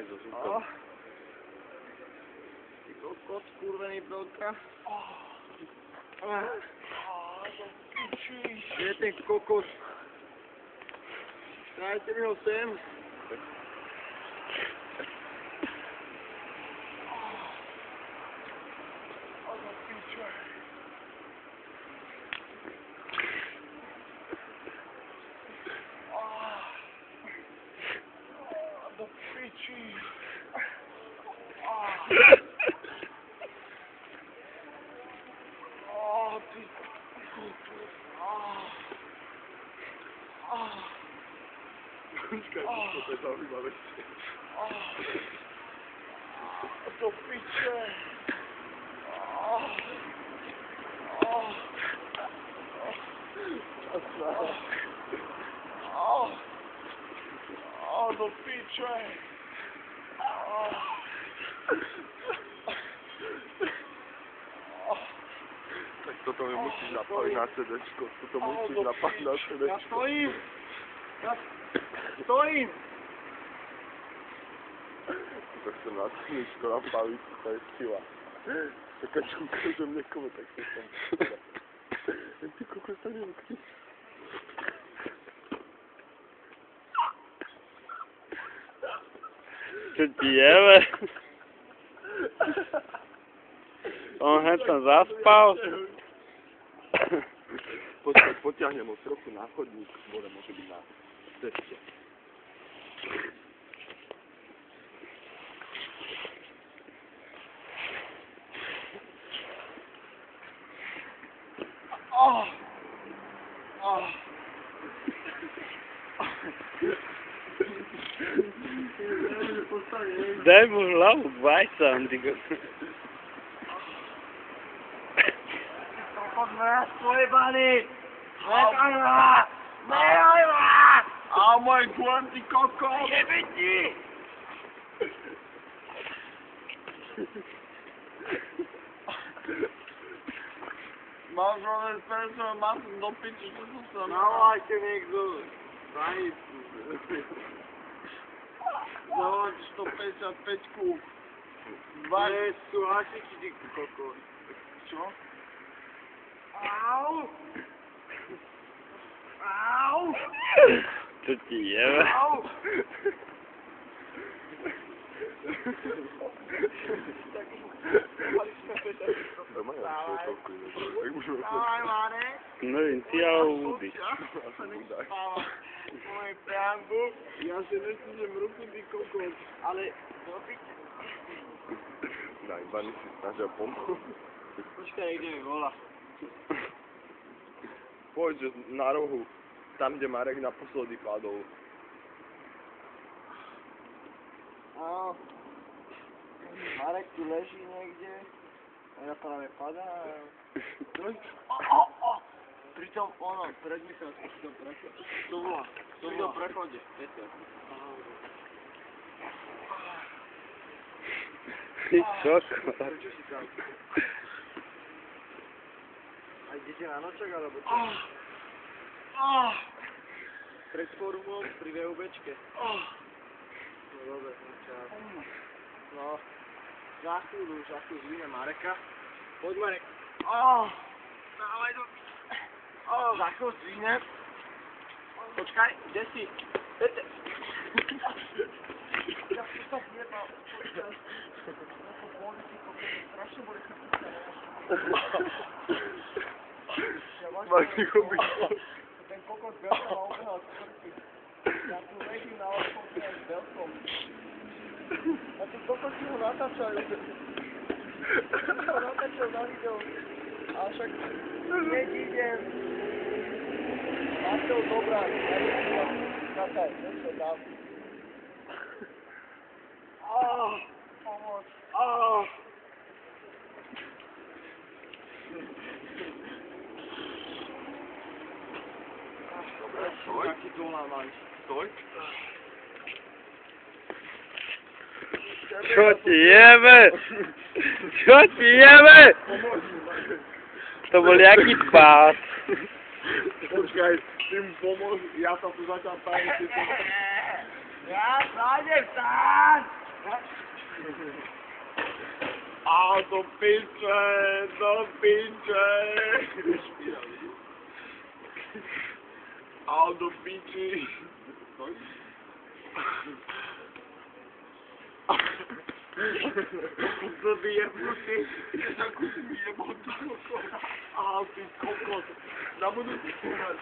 aj so zvukom. Ty kokos, kurvený brodka. Kde je ten kokos? Dajte mi ho sem. Do piči. Ty kokos. Počkaj, to je zaujímavé. Do piče. Do piče. Tak toto mi musíš napaliť na CD-čko. Toto musíš napaliť na CD-čko. Ja stojím. Stojím. To chcem na CD-čko napaliť, to je sila. Taká čo ukážem niekomu, tak to som sila. Ty kokos, tak neukryť. Čo ti jebe? On hneď tam zaspal. Počkaj, potiahnem ho trochu na chodník, more môže byť na ceste. Daj mu hlavu k vajcám, ty kokos. Kokos, mňa spojebaný. Nechaj ma. Nechaj ma. A môj guan, ty kokos. Jebe ti. Máš rovne presne, mám som do piči, čo som sa... Nalajte niekto. Zajícu. Zahoď 155-ku. Nie sú hasiči, ty kokos. Čo? Au! Au! Čo ti jebe? Au! Dávaj, Marek. No len ty a údy. Môj pánbu, ja si nesúžem ruku, ty kokos, ale dobiť. Najbani si snažia pomôcť. Počkaj, kde mi volá. Poď, že na rohu, tam, kde Marek naposledy padol. Áno. Marek tu leží niekde. A ja práve padám. Pritom ono, predmyslel som si to prechode. To volá. Pri tom prechode. Peťo. Ty kokos. Prečo si tam? A idete na nočok, alebo čo? Pred formou pri VUBčke. No dobre, no čas. No. Za chvíľu zvíme Mareka. Poď Marek. Dávaj do... Za chvíľu zvíme. Počkaj, kde si? Ja som sa zjebal. Počkaj. Ja to boli, ty kokos, strašne boli chrbtice. Máš chobiť. Ten kokos belkom ma ubehal z chrbty. Ja tu ležím na odchode s belkom. A tí kokos ho natáčajú. Ho natáčajú na video. A však hneď idem. Máte ho dobrať. Ja idem natáčať. Nechce dám. Pomoc. Dobre, stoj. Taký dole máš. Stoj. Čo ti jebe? Čo ti jebe? To bol jaký pás. Počkaj, ty mu pomôž, ja sa tu zatiaľ tajím, ty to... Ja zájdem sám! A do piče, do piče. A do piči. Co ty jebnutý? Jako si mi jebal tu kokos. A ty kokos. Zabudu ti kúrať.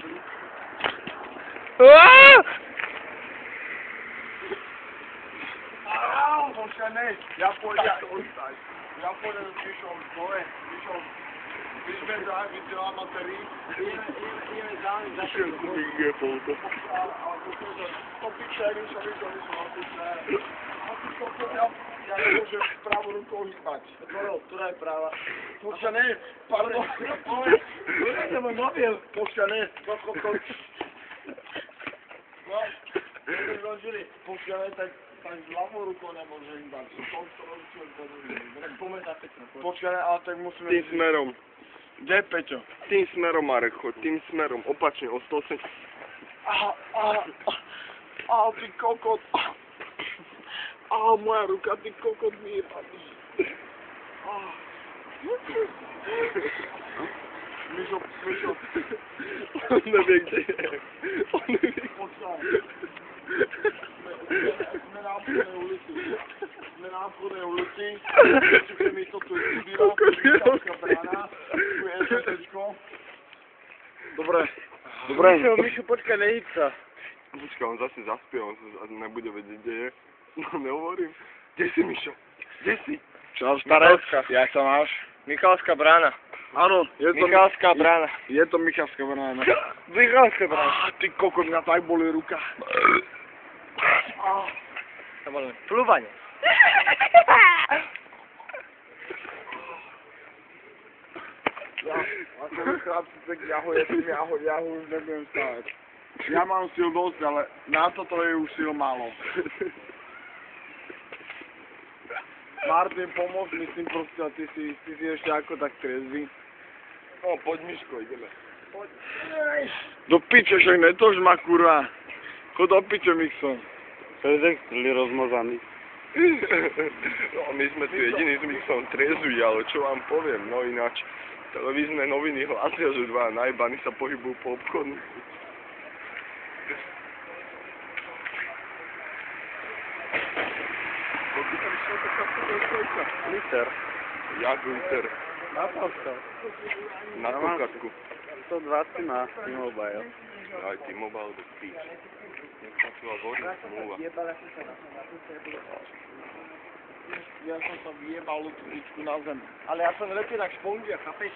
Počkaj, ja pôjdem s Myšom dole. Myšme za materí. Ideme za šelku. Je pouto. To piče, Myšo. Ja nemôžem pravú rukou hýbať. Ktorá je práva? Počkaj, pardon. To je môj mobil. Počkaj, Počkaj, tak s ľavou rukou nemôžem hýbať. Počkaj, ale tak musíme... Tým smerom. Kde je Peťo? Tým smerom, Marek, choď. Tým smerom. Opačne, o 180. Ty kokot. Moja ruka, ty kokot mi je padný. Myšo. On nevie, kde je. On nevie. Počkaj. Sme na obchodnej ulici. Počkaj mi to tu je studíra. Michálska brána. Tu je SSčko. Dobre. Myšo, počkaj, nehyb sa. Počkaj, on zase zaspie, on nebude vedieť, kde je. No, nehovorím. Kde si, Myšo? Kde si? Čau, starec. Jak sa máš? Michalská brána. Áno, je to... Michalská brána. Je to Michalská brána. Michalská brána. Ty kokot, mňa tak bolí ruka. To bolo plúvanie. Ako chlapci, tak ja ho už nebudem stávať. Ja mám sil dosť, ale na toto je už sil málo. Martin, pomôž mi s tým proste, ty si ešte ako tak trezvý. No, poď, Myško, ideme. Do piče, však netož ma, kurva. Chod do piče, Mikson. Prezek strli rozmazaný. No, my sme tu jediní s Mixom trezví, ale čo vám poviem, no ináč. Televízne noviny hlásia, že dva najbani sa pohybujú po obchodu. Liter. Jak liter? Na Polska. Na kokatku. 120 na T-Mobile. Aj T-Mobile do píč. Nestačila voda, zmluva. Ja som sa vyjebal ľudku na zem. Ale ja som lepiej tak špongia, chápeš?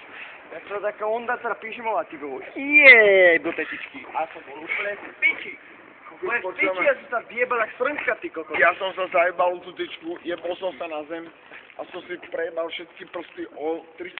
Ja som taká onda, teda píšem a ty bol jej do tetičky. A som bol úplne v piči. Úplne v piči, ja som sa vyjebal jak srnčka, ty kokos. Ja som sa zajebal tú tyčku, jebol som sa na zem a som si prejebal všetky prsty o 300